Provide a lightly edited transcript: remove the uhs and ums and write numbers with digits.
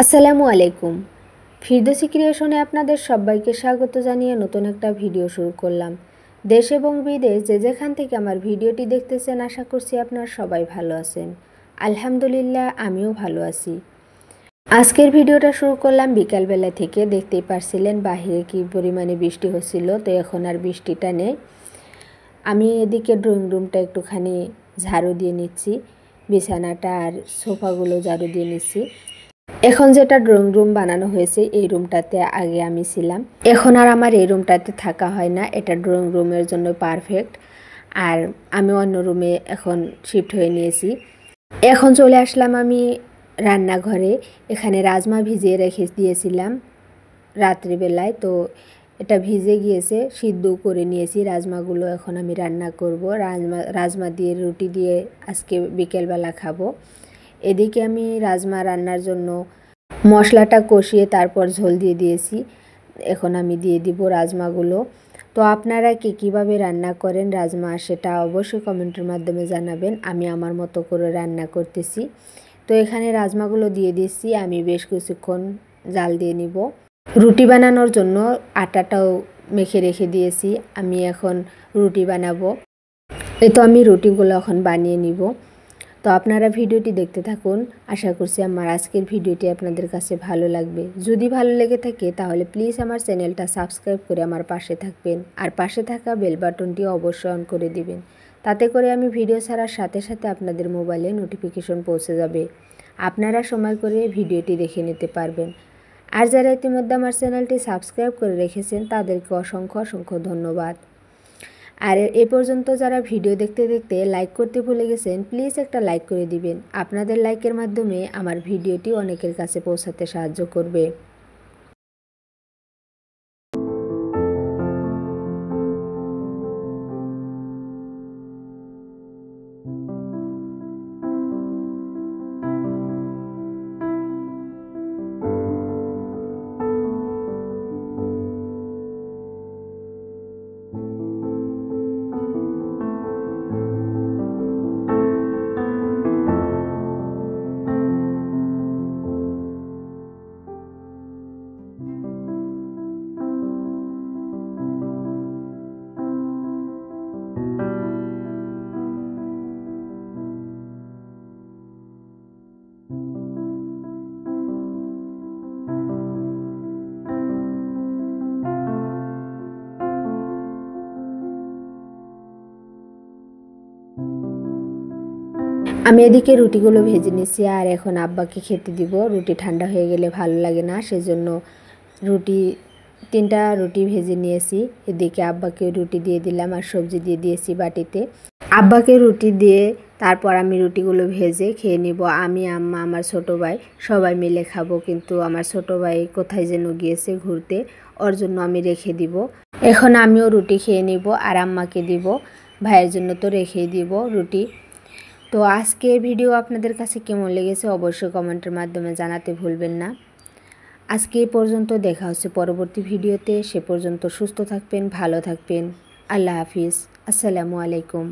আসসালামু আলাইকুম। ফিরদৌসী ক্রিয়েশনে আপনাদের সবাইকে স্বাগত জানিয়ে নতুন একটা ভিডিও শুরু করলাম। দেশ এবং বিদেশ যে যেখান থেকে আমার ভিডিওটি দেখতেছেন, আশা করছি আপনারা সবাই ভালো আছেন। আলহামদুলিল্লাহ, আমিও ভালো আছি। আজকের ভিডিওটা শুরু করলাম বিকালবেলা থেকে। দেখতেই পারছিলেন বাহিরে কি পরিমাণে বৃষ্টি হচ্ছিল, তো এখন আর বৃষ্টিটা নেই। আমি এদিকে ড্রয়িং রুমটা একটুখানি ঝাড়ু দিয়ে নিচ্ছি, বিছানাটা আর সোফাগুলো ঝাড়ু দিয়ে নিচ্ছি। এখন যেটা ড্রয়িং রুম বানানো হয়েছে, এই রুমটাতে আগে আমি ছিলাম, এখন আর আমার এই রুমটাতে থাকা হয় না। এটা ড্রয়িং রুমের জন্য পারফেক্ট। আর আমি অন্য রুমে এখন শিফট হয়ে নিয়েছি। এখন চলে আসলাম আমি রান্নাঘরে। এখানে রাজমা ভিজিয়ে রেখে দিয়েছিলাম রাত্রিবেলায়, তো এটা ভিজে গিয়েছে, সিদ্ধ করে নিয়েছি রাজমাগুলো। এখন আমি রান্না করব। রাজমা দিয়ে রুটি দিয়ে আজকে বিকেলবেলা খাবো। এদিকে আমি রাজমা রান্নার জন্য মশলাটা কষিয়ে তারপর ঝোল দিয়ে দিয়েছি। এখন আমি দিয়ে দিব রাজমাগুলো। তো আপনারা কীভাবে রান্না করেন রাজমা, সেটা অবশ্যই কমেন্টের মাধ্যমে জানাবেন। আমি আমার মতো করে রান্না করতেছি। তো এখানে রাজমাগুলো দিয়ে দিচ্ছি। আমি বেশ কিছুক্ষণ জাল দিয়ে নিব। রুটি বানানোর জন্য আটাটাও মেখে রেখে দিয়েছি। আমি এখন রুটি বানাবো। এই তো আমি রুটিগুলো এখন বানিয়ে নিব। তো আপনারা ভিডিওটি দেখতে থাকুন। আশা করছি আমার আজকের ভিডিওটি আপনাদের কাছে ভালো লাগবে। যদি ভালো লেগে থাকে তাহলে প্লিজ আমার চ্যানেলটা সাবস্ক্রাইব করে আমার পাশে থাকবেন, আর পাশে থাকা বেল বাটনটি অবশ্যই অন করে দিবেন। তাতে করে আমি ভিডিও ছাড়ার সাথে সাথে আপনাদের মোবাইলে নোটিফিকেশন পৌঁছে যাবে। আপনারা সময় করে ভিডিওটি দেখে নিতে পারবেন। আর যারা ইতিমধ্যে আমার চ্যানেলটি সাবস্ক্রাইব করে রেখেছেন তাদেরকে অসংখ্য অসংখ্য ধন্যবাদ। আর এ পর্যন্ত যারা ভিডিও দেখতে দেখতে লাইক করতে ভুলে গেছেন, প্লিজ একটা লাইক করে দিবেন। আপনাদের লাইকের মাধ্যমে আমার ভিডিওটি অনেকের কাছে পৌঁছাতে সাহায্য করবে। আমি এদিকে রুটিগুলো ভেজে নিচ্ছি, আর এখন আব্বাকে খেতে দিব। রুটি ঠান্ডা হয়ে গেলে ভালো লাগে না, সেজন্য তিনটা রুটি ভেজে নিয়েছি। এদিকে আব্বাকে রুটি দিয়ে দিলাম আর সবজি দিয়ে দিয়েছি বাটিতে। আব্বাকে রুটি দিয়ে তারপর আমি রুটিগুলো ভেজে খেয়ে নিব। আমি, আম্মা, আমার ছোটো ভাই সবাই মিলে খাবো। কিন্তু আমার ছোটো ভাই কোথায় যেন গিয়েছে ঘুরতে, ওর জন্য আমি রেখে দিব। এখন আমিও রুটি খেয়ে নিব আর আম্মাকে দিব, ভাইয়ের জন্য তো রেখেই দিব রুটি। তো আজকের ভিডিও আপনাদের কাছে কেমন লেগেছে অবশ্যই কমেন্টের মাধ্যমে জানাতে ভুলবেন না। আজকে এই পর্যন্ত, দেখা হচ্ছে পরবর্তী ভিডিওতে। সে পর্যন্ত সুস্থ থাকবেন, ভালো থাকবেন। আল্লাহ হাফিজ। আসসালামু আলাইকুম।